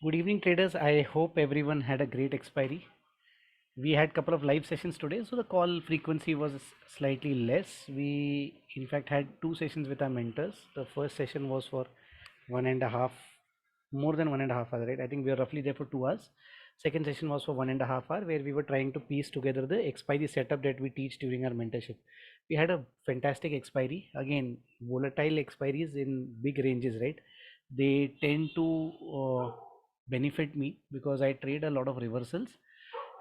Good evening, traders. I hope everyone had a great expiry. We had a couple of live sessions today, so the call frequency was slightly less. We, in fact, had two sessions with our mentors. The first session was for one and a half, more than 1.5 hours, right? I think we were roughly there for 2 hours. Second session was for 1.5 hours, where we were trying to piece together the expiry setup that we teach during our mentorship. We had a fantastic expiry. Again, volatile expiries in big ranges, right? They tend to benefit me because I trade a lot of reversals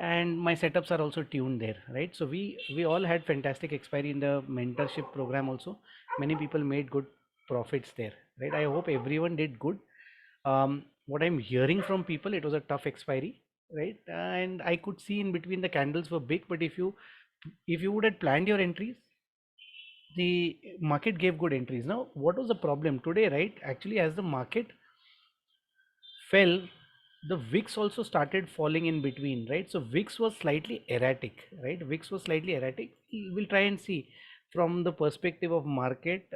and my setups are also tuned there, right? So we all had fantastic expiry in the mentorship program also. Many people made good profits there, right? I hope everyone did good. What I'm hearing from people, it was a tough expiry, right? And I could see in between the candles were big, but if you would have planned your entries, the market gave good entries. Now what was the problem today, right? Actually, as the market fell, the VIX also started falling in between, right? So VIX was slightly erratic, right? VIX was slightly erratic. We'll try and see from the perspective of market,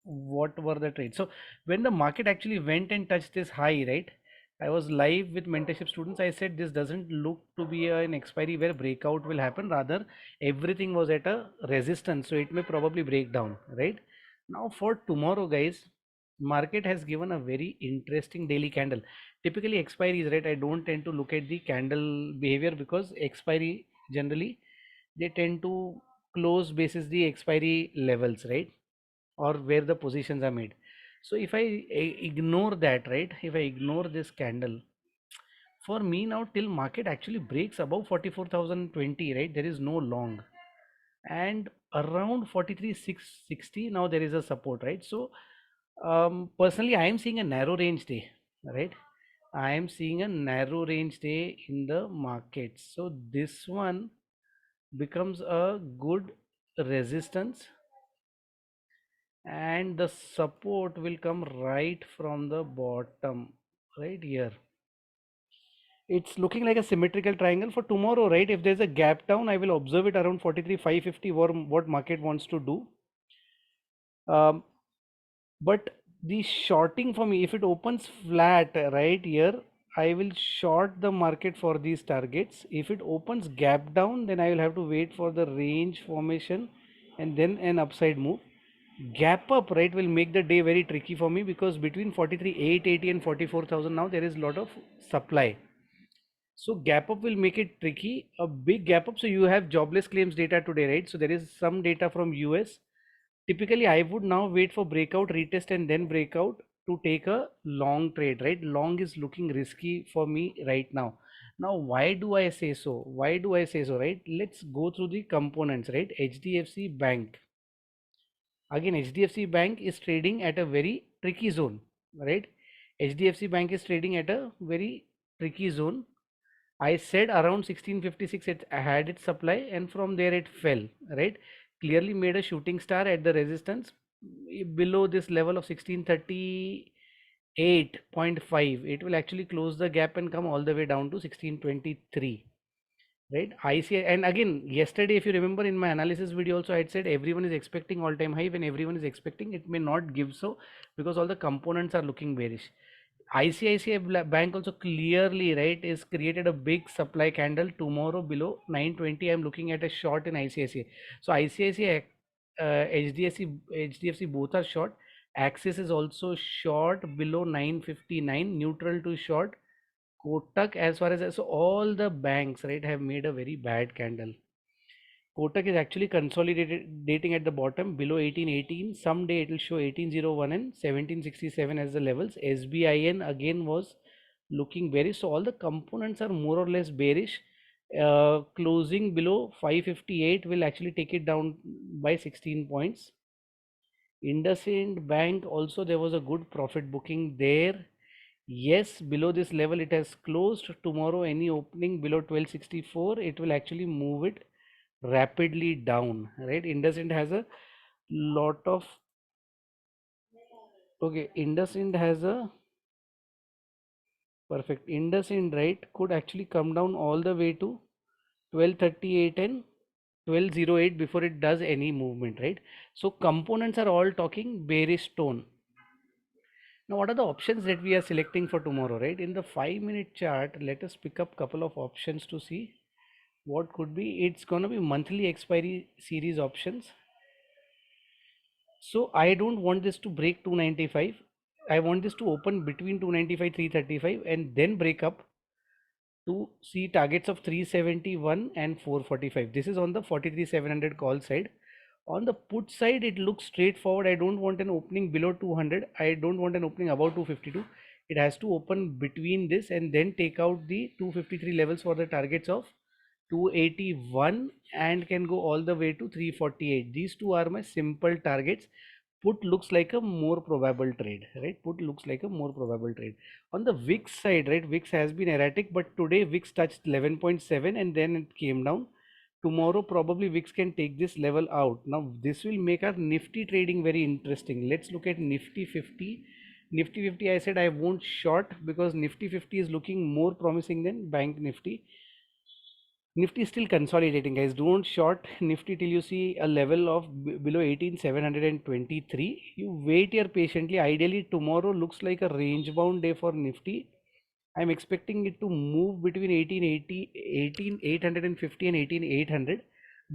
what were the trades. So when the market actually went and touched this high, right? I was live with mentorship students. I said this doesn't look to be an expiry where breakout will happen. Rather, everything was at a resistance, so it may probably break down, right? Now for tomorrow, guys, market has given a very interesting daily candle. Typically expiries, right? I don't tend to look at the candle behavior because expiry generally they tend to close basis the expiry levels, right? Or where the positions are made. So if I ignore that, right? If I ignore this candle, for me now till market actually breaks above 44,020, right? There is no long, and around 43,660 now there is a support, right? So personally I am seeing a narrow range day, right? I am seeing a narrow range day in the market, so this one becomes a good resistance and the support will come right from the bottom, right here. It's looking like a symmetrical triangle for tomorrow, right? If there's a gap down, I will observe it around 43,550, what market wants to do. um, but the shorting for me, if it opens flat right here, I will short the market for these targets. If it opens gap down, then I will have to wait for the range formation and then an upside move. Gap up, right, will make the day very tricky for me because between 43,880 and 44,000 now there is a lot of supply. So gap up will make it tricky, a big gap up. So you have jobless claims data today, right? So there is some data from US. Typically I would now wait for breakout, retest and then breakout to take a long trade, right? Long is looking risky for me right now. Now why do I say so? Why do I say so, right? Let's go through the components, right? HDFC Bank, again HDFC Bank is trading at a very tricky zone, right? HDFC Bank is trading at a very tricky zone. I said around 1656 it had its supply and from there it fell, right? Clearly made a shooting star at the resistance below this level of 1638.5. It will actually close the gap and come all the way down to 1623, right? I see. And again, yesterday, if you remember in my analysis video also, I had said everyone is expecting all-time high. When everyone is expecting, it may not give so because all the components are looking bearish. ICICI Bank also clearly, right, is created a big supply candle tomorrow below 920. I'm looking at a short in ICICI. So ICICI, HDFC both are short. Axis is also short below 959, neutral to short. Kotak, as far as so all the banks, right, have made a very bad candle. Kotak is actually consolidated dating at the bottom below 1818. Someday it will show 1801 and 1767 as the levels. SBIN again was looking bearish. So all the components are more or less bearish. Closing below 558 will actually take it down by 16 points. IndusInd Bank also there was a good profit booking there. Yes, below this level it has closed. Tomorrow any opening below 1264 it will actually move it rapidly down, right? IndusInd has a lot of, okay, IndusInd has a perfect, IndusInd, right, could actually come down all the way to 1238 and 1208 before it does any movement, right? So components are all talking bearish tone. Now, what are the options that we are selecting for tomorrow, right? In the 5 minute chart, let us pick up couple of options to see what could be. It's gonna be monthly expiry series options. So I don't want this to break 295. I want this to open between 295 335 and then break up to see targets of 371 and 445. This is on the 43,700 call side. On the put side, it looks straightforward. I don't want an opening below 200. I don't want an opening above 252. It has to open between this and then take out the 253 levels for the targets of 281 and can go all the way to 348. These two are my simple targets. Put looks like a more probable trade, right? Put looks like a more probable trade. On the VIX side, right? VIX has been erratic, but today VIX touched 11.7 and then it came down. Tomorrow probably VIX can take this level out. Now this will make our Nifty trading very interesting. Let's look at Nifty 50. Nifty 50, I said I won't short because Nifty 50 is looking more promising than Bank Nifty. Nifty is still consolidating, guys. Don't short Nifty till you see a level of below 18,723. You wait here patiently. Ideally, tomorrow looks like a range bound day for Nifty. I'm expecting it to move between 1880, 18,850 and 18,800.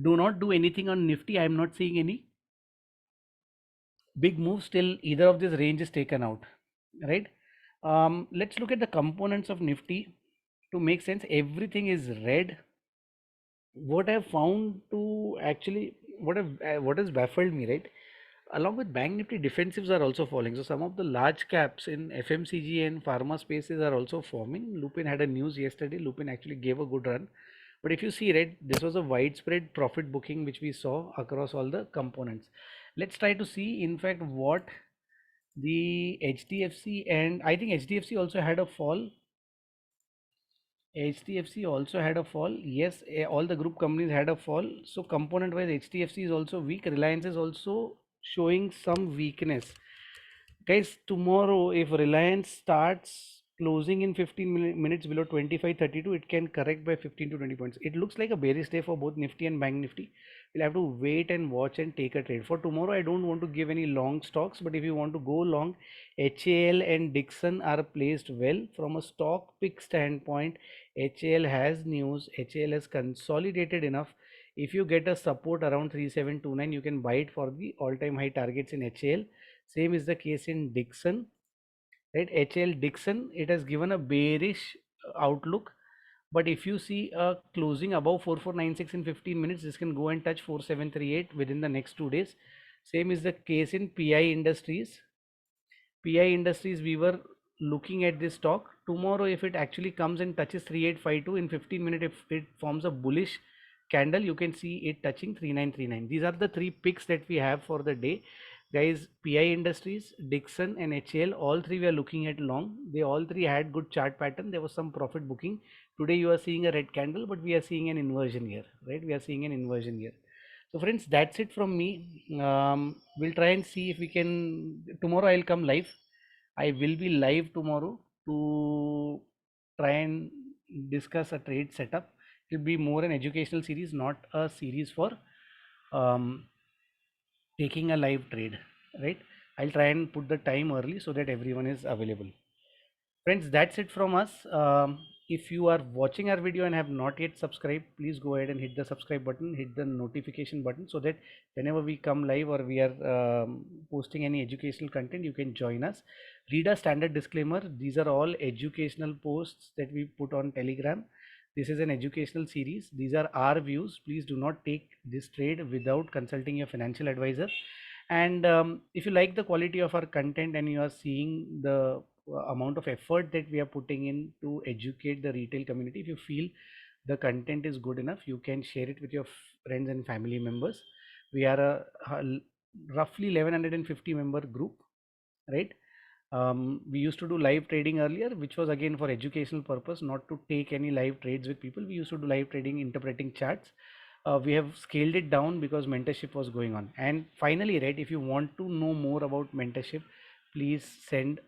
Do not do anything on Nifty. I'm not seeing any big moves till either of these ranges taken out, right? Let's look at the components of Nifty to make sense. Everything is red. What I've found to actually what has baffled me, right? Along with Bank Nifty, defensives are also falling. So some of the large caps in FMCG and pharma spaces are also forming. Lupin had a news yesterday. Lupin actually gave a good run. But if you see, right, this was a widespread profit booking which we saw across all the components. Let's try to see, in fact, what the HDFC, and I think HDFC also had a fall. HDFC also had a fall. Yes, all the group companies had a fall. So component wise, HDFC is also weak. Reliance is also showing some weakness. Guys, tomorrow if Reliance starts closing in 15 minutes below 25.32, it can correct by 15 to 20 points. It looks like a bearish day for both Nifty and Bank Nifty. We'll have to wait and watch and take a trade. For tomorrow, I don't want to give any long stocks, but if you want to go long, HAL and Dixon are placed well. From a stock pick standpoint, HAL has news. HAL has consolidated enough. If you get a support around 3729, you can buy it for the all-time high targets in HAL. Same is the case in Dixon, right? HL Dixon, it has given a bearish outlook, but if you see a closing above 4496 in 15 minutes, this can go and touch 4738 within the next 2 days. Same is the case in PI Industries. PI Industries, we were looking at this stock. Tomorrow, if it actually comes and touches 3852 in 15 minutes, if it forms a bullish candle, you can see it touching 3939. These are the three picks that we have for the day. Guys, PI Industries, Dixon and HL, all three we are looking at long. They all three had good chart pattern. There was some profit booking. Today you are seeing a red candle, but we are seeing an inversion here, right? We are seeing an inversion here. So friends, that's it from me. We'll try and see if we can. Tomorrow I'll come live. I will be live tomorrow to try and discuss a trade setup. It'll be more an educational series, not a series for um, taking a live trade, right? I'll try and put the time early so that everyone is available. Friends, that's it from us. If you are watching our video and have not yet subscribed, please go ahead and hit the subscribe button, hit the notification button, so that whenever we come live or we are posting any educational content, you can join us. Read a standard disclaimer. These are all educational posts that we put on Telegram. This is an educational series. These are our views. Please do not take this trade without consulting your financial advisor. And if you like the quality of our content and you are seeing the amount of effort that we are putting in to educate the retail community, if you feel the content is good enough, you can share it with your friends and family members. We are a roughly 1150 member group, right? We used to do live trading earlier, which was again for educational purpose, not to take any live trades with people. We used to do live trading, interpreting charts. We have scaled it down because mentorship was going on. And finally, right, if you want to know more about mentorship, please send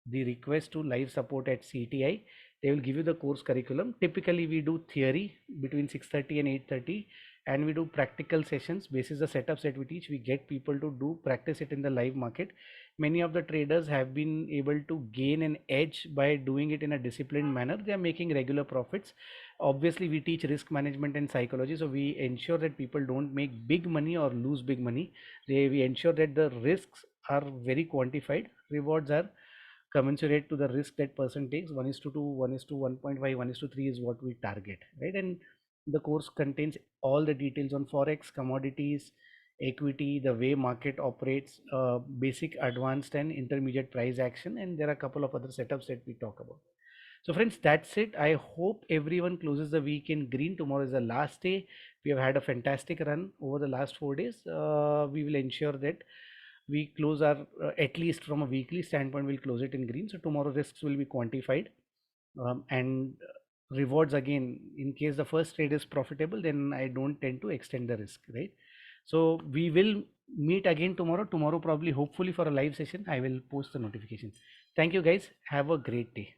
the request to live support at CTI. They will give you the course curriculum. Typically we do theory between 6:30 and 8:30. and we do practical sessions. Basis the setups that we teach, we get people to do practice it in the live market. Many of the traders have been able to gain an edge by doing it in a disciplined manner. They are making regular profits. Obviously we teach risk management and psychology, so we ensure that people don't make big money or lose big money. We ensure that the risks are very quantified, rewards are commensurate to the risk that person takes. 1:2, 1:1.5, 1:3 is what we target, right? And the course contains all the details on forex, commodities, equity, the way market operates, basic, advanced and intermediate price action, and there are a couple of other setups that we talk about. So friends, that's it. I hope everyone closes the week in green. Tomorrow is the last day. We have had a fantastic run over the last 4 days. We will ensure that we close our, at least from a weekly standpoint, we'll close it in green. So tomorrow risks will be quantified, and rewards again, in case the first trade is profitable, then I don't tend to extend the risk, right? So we will meet again tomorrow, probably hopefully for a live session. I will post the notification. Thank you guys. Have a great day.